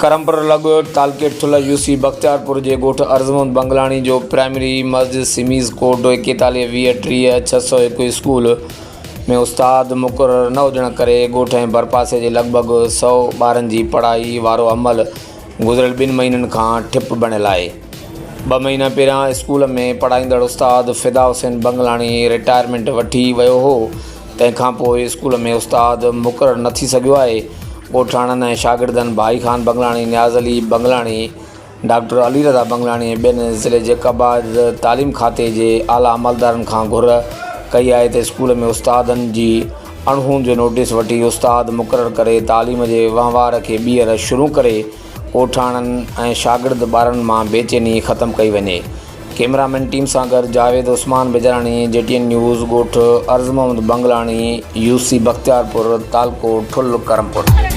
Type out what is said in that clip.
करमपुर लॻो तालके ठुल यूसी बख्तियारपुर के ॻोठ अर्ज़मंद बंगलानी जो प्राइमरी मस्जिद सिमीज़ कोड 41 20 30 601 स्कूल में उस्ताद मुक़रर न हुजण करे ॻोठ ऐं भरपासे जे लॻभॻि 100 ॿारनि जी पढ़ाई वारो अमल गुज़िरियल 2 महीननि खां ठिप बणियल आहे। 2 महीना पहिरियां स्कूल में पढ़ाईंदड़ उस्ताद फ़िदा हुसैन बंगलानी रिटायरमेंट वठी वियो हो। तंहिंखां पोइ स्कूल में उस्ताद मुक़रर न थी सघियो आहे। ॻोठाणनि ऐं शागिर्दनि भाई खान बंगलानी, न्याज़ अली बंगलानी, डॉक्टर अली रज़ा बंगलानी ऐं ॿियनि ज़िले जे कबाद तालीम खाते जे आला अमलदारनि खां घुर कई आहे त स्कूल में उस्तादनि जी अणहूंद जो नोटिस वठी उस्ताद मुक़रर करे तालीम जे वहिंवार खे ॿीहर शुरू करे ॻोठाणनि ऐं शागिर्द ॿारनि मां बेचैनी ख़तमु कई वञे। कैमरामैन टीम सां गॾु जावेद उस्मान बिजरानी, JTN न्यूज़, ॻोठ अर्ज़मंद बंगलानी, यूसी बख्तियारपुर, तालको ठुल, करमपुर।